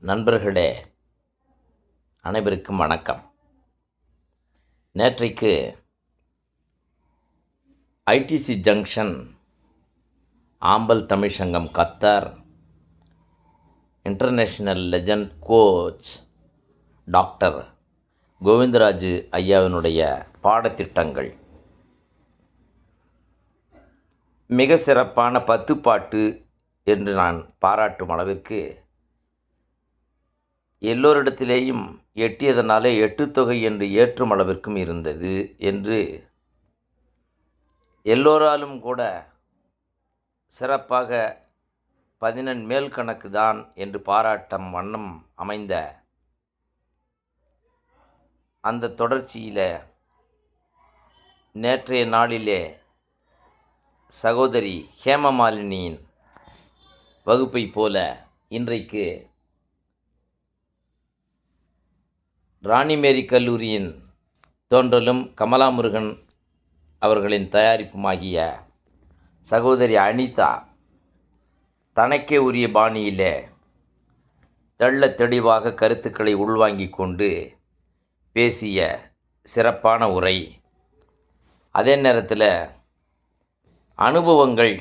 நண்பர்களே, அனைவருக்கும் வணக்கம். நேற்றைக்கு ITC junction Ambal Tamil Sangam Qatar international legend coach doctor Govindaraju ஐயாவினுடைய பாடத்திட்டங்கள் மிக சிறப்பான 10 பாட்டு என்று நான் பாராட்டும் அளவிற்கு எல்லோரிடத்திலேயும் எட்டியதனாலே 8 தொகை என்று ஏற்றும் அளவிற்கும் இருந்தது என்று எல்லோராலும் கூட சிறப்பாக 14 மேல் கணக்கு தான் என்று பாராட்டும் வண்ணம் அமைந்த அந்த தொடர்ச்சியில் நேற்றைய நாளிலே சகோதரி ஹேமமாலினியின் வகுப்பை போல இன்றைக்கு ராணிமேரி கல்லூரியின் தோன்றலும் கமலா முருகன் அவர்களின் தயாரிப்புமாகிய சகோதரி அனிதா தனக்கே உரிய பாணியிலே தெள்ள தெளிவாக கருத்துக்களை உள்வாங்கிக் கொண்டு பேசிய சிறப்பான உரை. அதே நேரத்தில் அனுபவங்கள்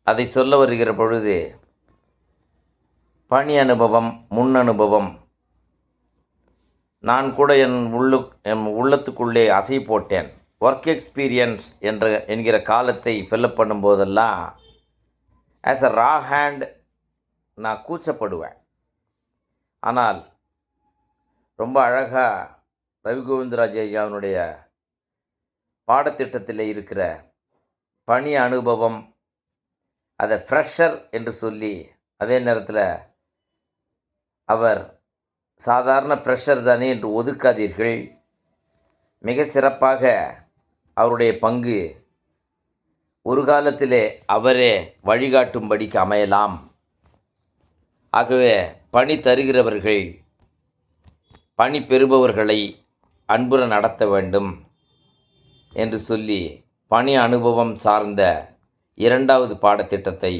அதை சொல்ல வருகிற பொழுது பணி அனுபவம், முன் அனுபவம், நான் கூட என் உள்ளத்துக்குள்ளே அசை போட்டேன். ஒர்க் எக்ஸ்பீரியன்ஸ் என்கிற காலத்தை ஃபில்லப் பண்ணும்போதெல்லாம் ஆஸ் அ ரா ஹேண்ட் நான் கூச்சப்படுவேன். ஆனால் ரொம்ப அழகாக ரவி கோவிந்தராஜ் ஐயாவினுடைய பாடத்திட்டத்தில் இருக்கிற பணி அனுபவம், அதை ஃப்ரெஷர் என்று சொல்லி, அதே நேரத்தில் அவர் சாதாரண ஃப்ரெஷர் தானே என்று ஒதுக்காதீர்கள். மிக சிறப்பாக அவருடைய பங்கு ஒரு காலத்திலே அவரே வழிகாட்டும்படிக்கு அமையலாம். ஆகவே பணி தருகிறவர்கள் பணி பெறுபவர்களை அன்புற நடத்த வேண்டும் என்று சொல்லி பணி அனுபவம் சார்ந்த 2வது பாடத்திட்டத்தை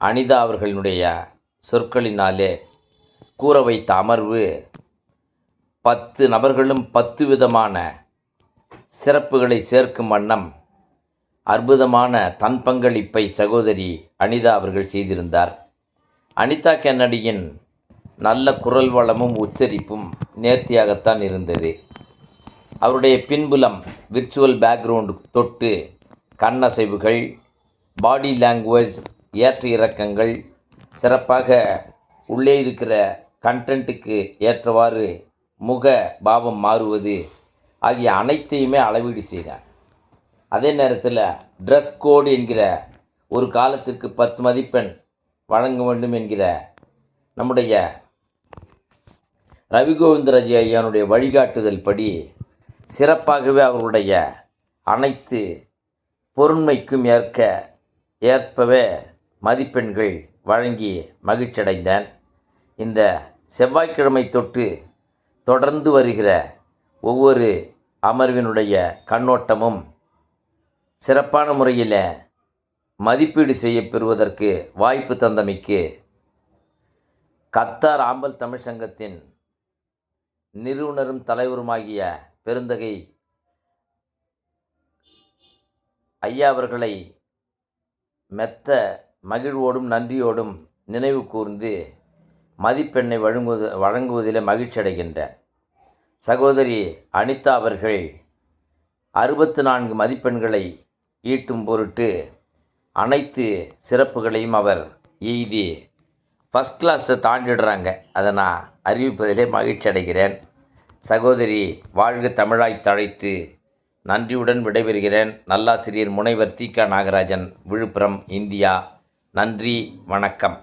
அனிதா அவர்களுடைய சொற்களினாலே கூற வைத்த அமர்வு 10 நபர்களும் 10 விதமான சிறப்புகளை சேர்க்கும் வண்ணம் அற்புதமான தன் பங்களிப்பை சகோதரி அனிதா அவர்கள் செய்திருந்தார். அனிதா கென்னடியின் நல்ல குரல் வளமும் உச்சரிப்பும் நேர்த்தியாகத்தான் இருந்தது. அவருடைய பின்புலம் விர்ச்சுவல் பேக்ரவுண்டு தொட்டு கண்ணசைவுகள், பாடி லாங்குவேஜ், ஏற்ற இறக்கங்கள், சிறப்பாக உள்ளே இருக்கிற கண்டென்ட்டுக்கு ஏற்றவாறு முக பாவம் மாறுவது ஆகிய அனைத்தையுமே அளவீடு செய்தார். அதே நேரத்தில் ட்ரெஸ் கோடு என்கிற ஒரு காலத்திற்கு 10 மதிப்பெண் வழங்க வேண்டும் என்கிற நம்முடைய ரவி கோவிந்தராஜ் ஐயானுடைய வழிகாட்டுதல் படி சிறப்பாகவே அவர்களுடைய அனைத்து பொருண்மைக்கும் ஏற்பவே மதிப்பெண்கள் வழங்கி மகிழ்ச்சியடைந்தேன். இந்த செவ்வாய்க்கிழமை தொட்டு தொடர்ந்து வருகிற ஒவ்வொரு அமர்வினுடைய கண்ணோட்டமும் சிறப்பான முறையில் மதிப்பீடு செய்யப்பெறுவதற்கு வாய்ப்பு தந்தமைக்கு கத்தார் ஆம்பல் தமிழ் சங்கத்தின் நிறுவனரும் தலைவருமாகிய பெருந்தகை ஐயா அவர்களை மெத்த மகிழ்வோடும் நன்றியோடும் நினைவு கூர்ந்து மதிப்பெண்ணை வழங்குவதில் மகிழ்ச்சி அடைகின்றேன். சகோதரி அனிதா அவர்கள் 64 மதிப்பெண்களை ஈட்டும் பொருட்டு அனைத்து சிறப்புகளையும் அவர் எய்தி ஃபஸ்ட் கிளாஸை தாண்டிடுறாங்க. அதை நான் அறிவிப்பதிலே மகிழ்ச்சி அடைகிறேன். சகோதரி வாழ்க தமிழாய் தழைத்து நன்றியுடன் விடைபெறுகிறேன். நல்லாசிரியர் முனைவர் தி.க. நாகராஜன், விழுப்புரம், இந்தியா. நன்றி, வணக்கம்.